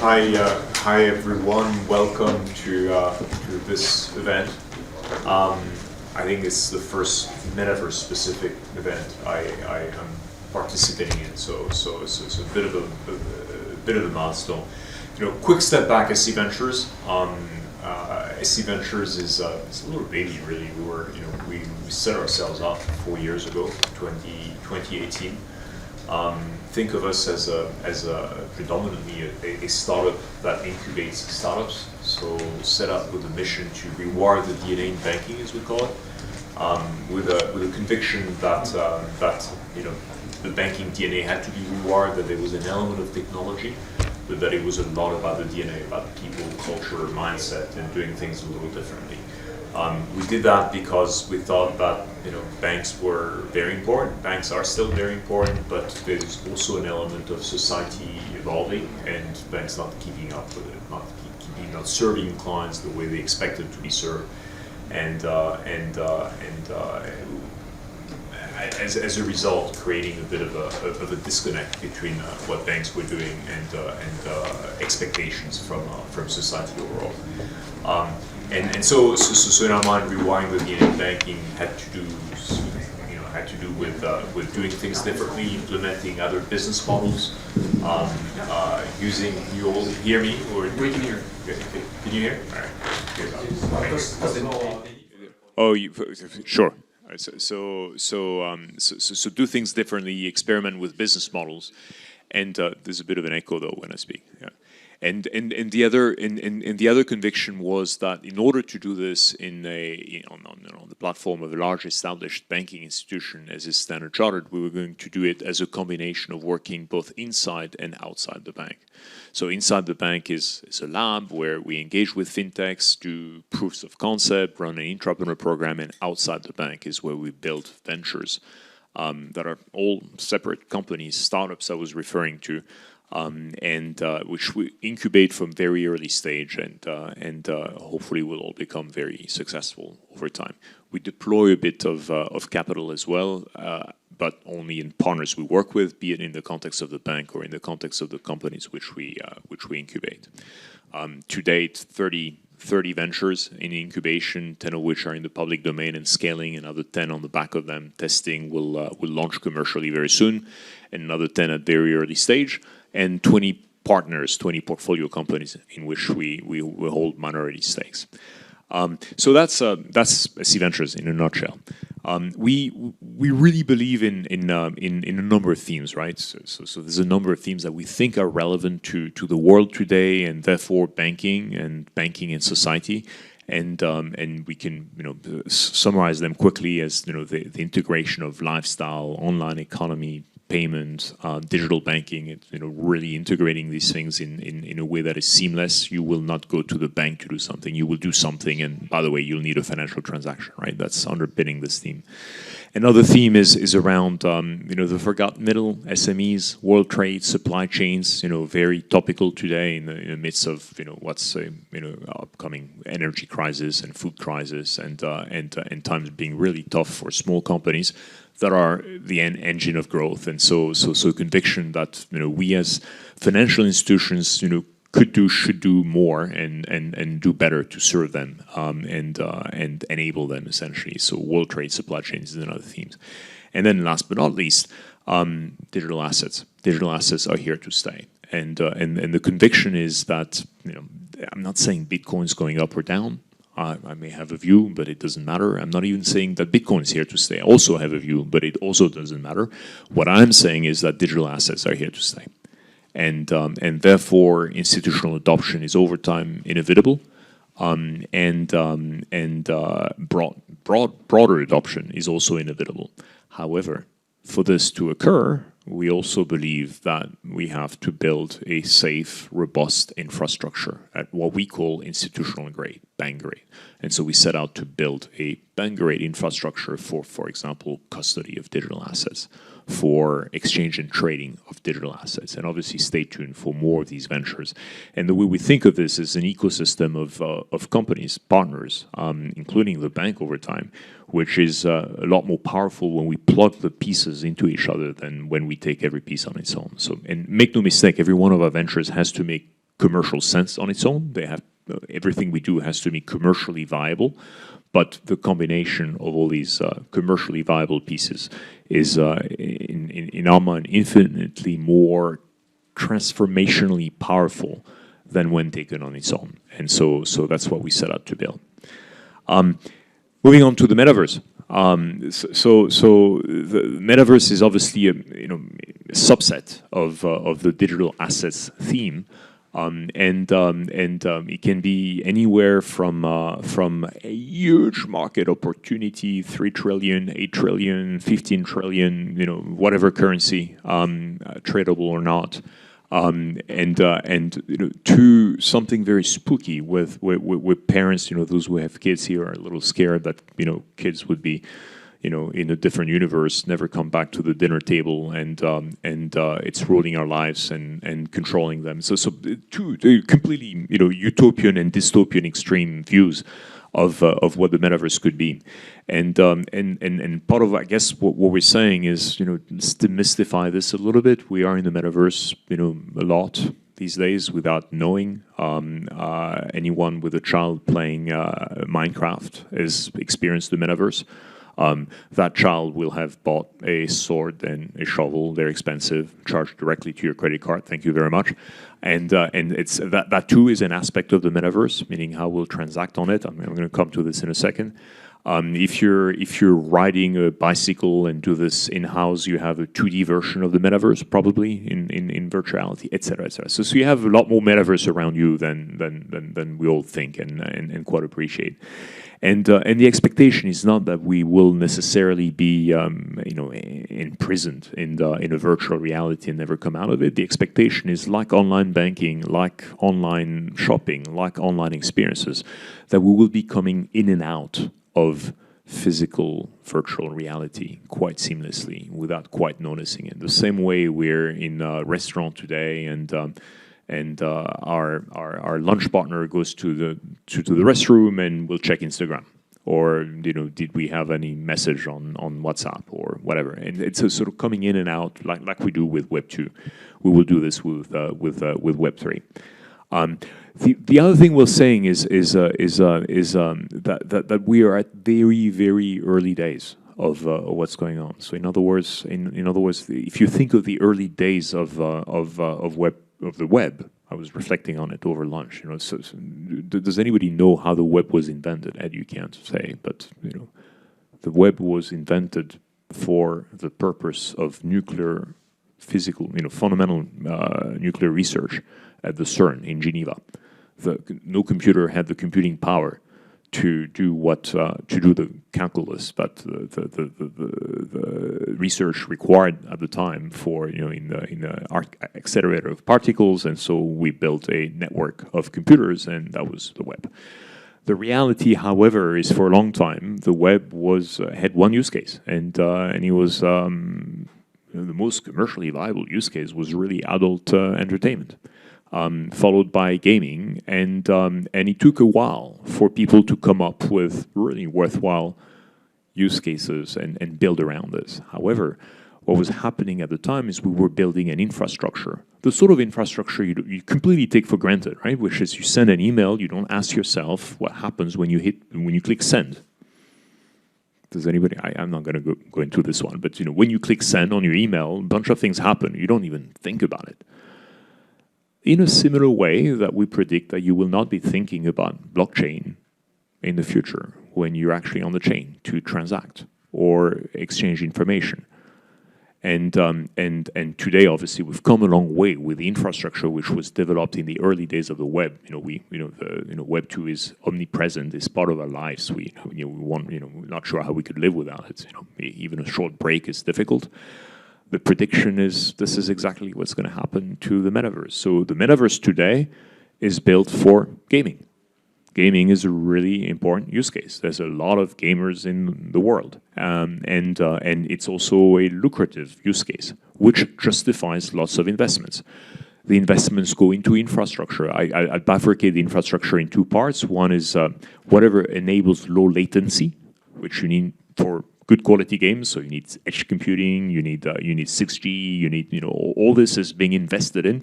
Hi everyone. Welcome to this event. I think it's the first Metaverse specific event I am participating in, so it's a bit of a milestone. Quick step back. SC Ventures. SC Ventures is a little baby, really. We set ourselves up 4 years ago, 2018. Think of us as a predominantly a startup that incubates startups. So set up with a mission to rewire the DNA in banking, as we call it, with a conviction that the banking DNA had to be rewired, that there was an element of technology, but that it was a lot about the DNA, about people, culture, mindset, and doing things a little differently. We did that because we thought that banks were very important. Banks are still very important, but there's also an element of society evolving and banks not keeping up with it, not serving clients the way they expected to be served, and as a result, creating a bit of a disconnect between what banks were doing and expectations from society overall. So in our mind, rewiring the DNA of banking had to do with doing things differently, implementing other business models, using. You all hear me, or we can hear. Can you hear? All right. Oh, sure. So do things differently, experiment with business models, and there's a bit of an echo though when I speak. Yeah. And the other conviction was that in order to do this on the platform of a large established banking institution as is uncharted, we were going to do it as a combination of working both inside and outside the bank. So inside the bank is a lab where we engage with fintechs, do proofs of concept, run an intrapreneur program, and outside the bank is where we build ventures that are all separate companies, startups I was referring to. Which we incubate from very early stage, and hopefully will all become very successful over time. We deploy a bit of capital as well, but only in partners we work with, be it in the context of the bank or in the context of the companies which we incubate. To date, 30 ventures in incubation, 10 of which are in the public domain and scaling, another 10 on the back of them testing will launch commercially very soon, and another 10 at very early stage. And 20 partners, 20 portfolio companies in which we hold minority stakes. So that's SC Ventures in a nutshell. We really believe in a number of themes, right? So there's a number of themes that we think are relevant to the world today, and therefore banking and society. And we can summarize them quickly as the integration of lifestyle, online economy, payment, digital banking. It's really integrating these things in a way that is seamless. You will not go to the bank to do something. You will do something, and by the way, you'll need a financial transaction, right? That's underpinning this theme. Another theme is around the forgotten middle, SMEs, world trade, supply chains. Very topical today in the midst of what's upcoming energy crisis and food crisis, and times being really tough for small companies that are the engine of growth. And so conviction that we as financial institutions should do more and do better to serve them and enable them essentially. So world trade, supply chains is another theme. And then last but not least, digital assets. Digital assets are here to stay. And the conviction is that I'm not saying Bitcoin's going up or down. I may have a view, but it doesn't matter. I'm not even saying that Bitcoin is here to stay. I also have a view, but it also doesn't matter. What I'm saying is that digital assets are here to stay. And therefore, institutional adoption is over time inevitable, broader adoption is also inevitable. However, for this to occur, we also believe that we have to build a safe, robust infrastructure at what we call institutional grade, bank grade. And so we set out to build a bank grade infrastructure for example, custody of digital assets, for exchange and trading of digital assets. And obviously stay tuned for more of these ventures. And the way we think of this is an ecosystem of companies, partners, including the bank over time, which is a lot more powerful when we plug the pieces into each other than when we take every piece on its own. So, and make no mistake, every one of our ventures has to make commercial sense on its own. They have everything we do has to be commercially viable, but the combination of all these commercially viable pieces is, in our mind, infinitely more transformationally powerful than when taken on its own. And so that's what we set out to build. Moving on to the metaverse. So the metaverse is obviously a subset of the digital assets theme. It can be anywhere from a huge market opportunity, 3 trillion, 8 trillion, 15 trillion, whatever currency, tradable or not, to something very spooky with parents. Those who have kids here are a little scared that kids would be in a different universe, never come back to the dinner table, and it's ruling our lives and controlling them. So two completely utopian and dystopian extreme views of what the metaverse could be, and part of, I guess, what we're saying is let's demystify this a little bit. We are in the metaverse a lot these days without knowing. Anyone with a child playing Minecraft has experienced the metaverse. That child will have bought a sword and a shovel. They're expensive, charged directly to your credit card. Thank you very much. And it's that too is an aspect of the metaverse, meaning how we'll transact on it. I'm going to come to this in a second. If you're riding a bicycle and do this in-house, you have a 2D version of the metaverse, probably in virtuality, et cetera, et cetera. So you have a lot more metaverse around you than we all think and quite appreciate. And the expectation is not that we will necessarily be imprisoned in a virtual reality and never come out of it. The expectation is, like online banking, like online shopping, like online experiences, that we will be coming in and out of physical virtual reality quite seamlessly without quite noticing it. The same way we're in a restaurant today and our lunch partner goes to the restroom and we'll check Instagram, or did we have any message on WhatsApp or whatever. And it's a sort of coming in and out like we do with Web 2. We will do this with Web 3. The other thing we're saying is that we are at very, very early days of what's going on. So in other words, if you think of the early days of the web, I was reflecting on it over lunch. Does anybody know how the web was invented? Ed, you can't say, but the web was invented for the purpose of nuclear physical, fundamental nuclear research at the CERN in Geneva. No computer had the computing power to do the calculus, but the research required at the time for in the accelerator of particles, and so we built a network of computers, and that was the web. The reality, however, is for a long time the web had one use case, and it was the most commercially viable use case was really adult entertainment. Followed by gaming, and it took a while for people to come up with really worthwhile use cases and build around this. However, what was happening at the time is we were building an infrastructure, the sort of infrastructure you completely take for granted, right? Which is you send an email, you don't ask yourself what happens when you click send. Does anybody? I'm not going to go into this one, but when you click send on your email, a bunch of things happen. You don't even think about it. In a similar way that we predict that you will not be thinking about blockchain in the future when you're actually on the chain to transact or exchange information. And today, obviously, we've come a long way with the infrastructure which was developed in the early days of the web. Web 2 is omnipresent; it's part of our lives. We're not sure how we could live without it. Even a short break is difficult. The prediction is this is exactly what's going to happen to the metaverse. So the metaverse today is built for gaming. Gaming is a really important use case. There's a lot of gamers in the world, and it's also a lucrative use case, which justifies lots of investments. The investments go into infrastructure. I bifurcate the infrastructure in two parts. One is whatever enables low latency, which you need for good quality games. So you need edge computing, you need 6G, you need all this is being invested in.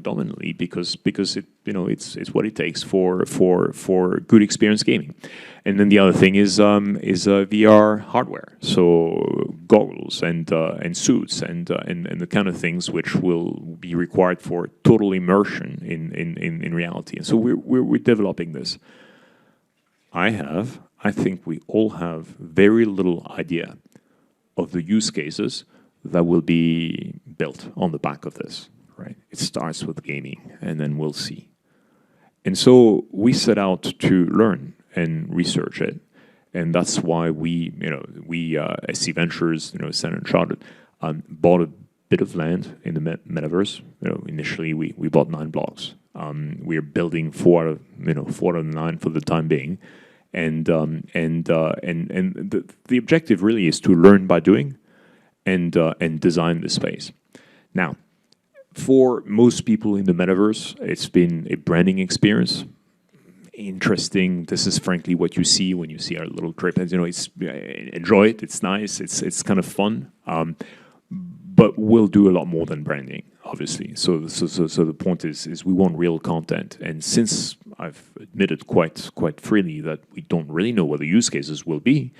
predominantly because it, it's what it takes for good experience gaming. And then the other thing is VR hardware, so goggles and suits and the kind of things which will be required for total immersion in reality. And so we're developing this. I think we all have very little idea of the use cases that will be built on the back of this, right? It starts with gaming, and then we'll see. And so we set out to learn and research it, and that's why we SC Ventures, Sen Uncharted, bought a bit of land in the metaverse. Initially we bought 9 blocks. We are building 4 out of 9 for the time being, and the objective really is to learn by doing, and design the space. Now, for most people in the metaverse, it's been a branding experience. Interesting. This is frankly what you see when you see our little trip. And, it's enjoy it. It's nice. It's kind of fun. But we'll do a lot more than branding, obviously. So the point is we want real content. And since I've admitted quite freely that we don't really know what the use cases will be,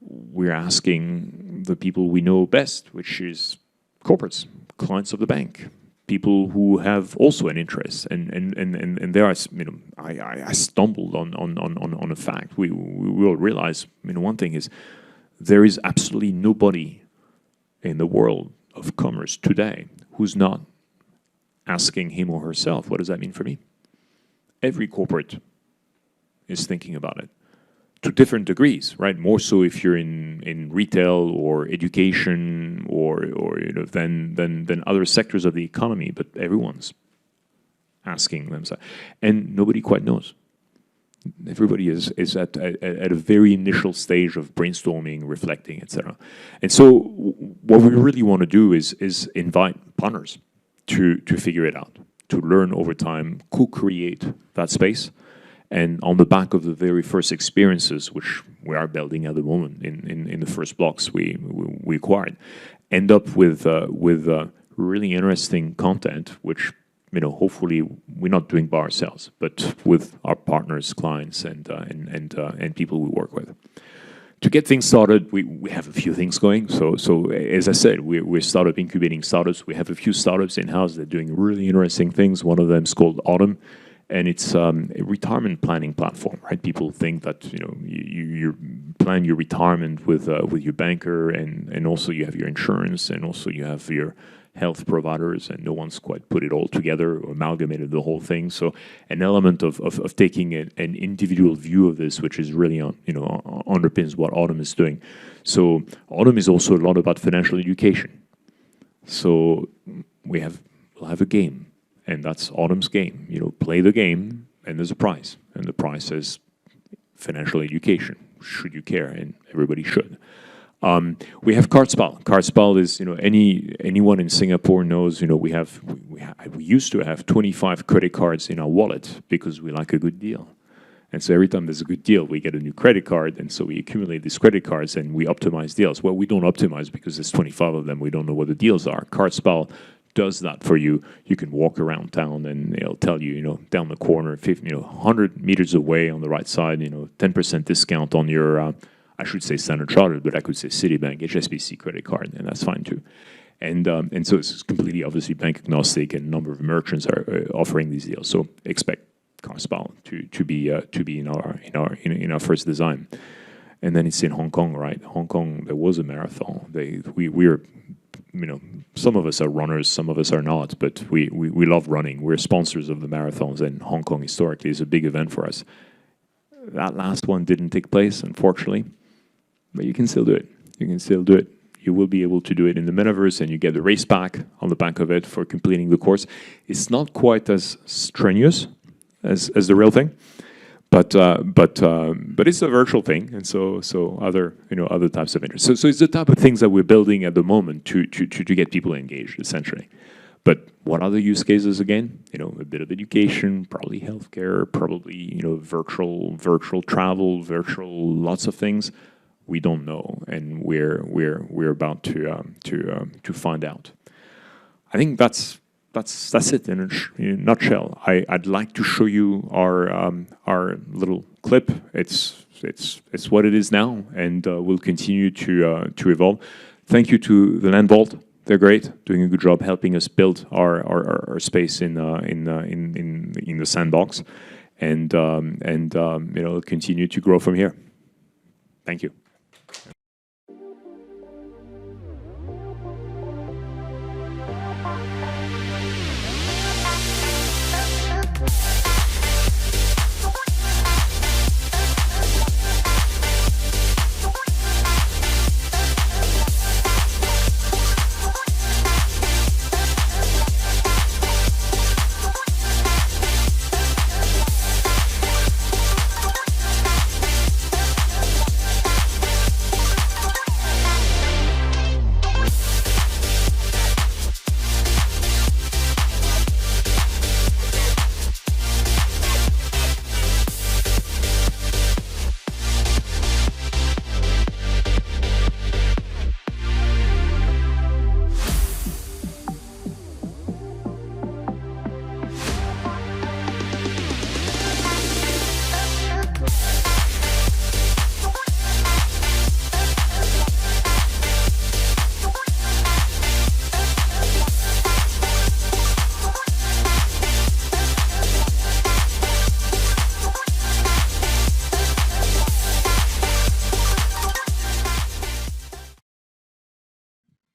we're asking the people we know best, which is corporates, clients of the bank, people who have also an interest. And there, I stumbled on a fact. We will realize, one thing is there is absolutely nobody in the world of commerce today who's not asking him or herself, what does that mean for me? Every corporate is thinking about it, to different degrees, right? More so if you're in retail or education or than other sectors of the economy, but everyone's asking themselves, and nobody quite knows. Everybody is at a very initial stage of brainstorming, reflecting, etc. And so what we really want to do is invite partners to figure it out, to learn over time, co-create that space. And on the back of the very first experiences, which we are building at the moment in the first blocks we acquired, end up with really interesting content, which hopefully we're not doing by ourselves, but with our partners, clients, and people we work with. To get things started, we have a few things going. So as I said, we're startup incubating startups. We have a few startups in-house that are doing really interesting things. One of them is called Autumn. And it's a retirement planning platform, right? People think that you plan your retirement with your banker, and also you have your insurance, and also you have your health providers, and no one's quite put it all together or amalgamated the whole thing. So an element of taking an individual view of this, which is really underpins what Autumn is doing. So Autumn is also a lot about financial education. So we'll have a game. And that's Autumn's game. Play the game, and there's a prize. And the prize is financial education. Should you care? And everybody should. We have Cardspell. Cardspell is, anyone in Singapore knows. We used to have 25 credit cards in our wallet because we like a good deal. And so every time there's a good deal, we get a new credit card, and so we accumulate these credit cards and we optimize deals. Well, we don't optimize because there's 25 of them. We don't know what the deals are. Cardspell does that for you. You can walk around town and it'll tell you, down the corner, 100 meters away on the right side, 10% discount on your, I should say Standard Chartered, but I could say Citibank, HSBC credit card, and that's fine too. And so it's completely obviously bank agnostic, and a number of merchants are offering these deals. So expect Cardspell to be in our first design. And then it's in Hong Kong, right? Hong Kong, there was a marathon. We're some of us are runners, some of us are not, but we love running. We're sponsors of the marathons, and Hong Kong historically is a big event for us. That last one didn't take place, unfortunately, but you can still do it. You can still do it. You will be able to do it in the metaverse, and you get the race pack on the back of it for completing the course. It's not quite as strenuous as the real thing, but it's a virtual thing, and so other types of interest. So it's the type of things that we're building at the moment to get people engaged, essentially. But what other use cases again? A bit of education, probably healthcare, probably virtual travel, virtual lots of things. We don't know, and we're about to find out. I think that's that's it in a nutshell. I'd like to show you our little clip. It's what it is now, and we'll continue to evolve. Thank you to the Land Vault. They're great, doing a good job helping us build our space in the sandbox, and continue to grow from here. Thank you.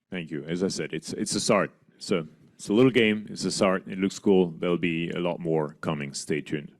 Thank you. As I said, it's a start. It's a little game. It's a start. It looks cool. There'll be a lot more coming. Stay tuned.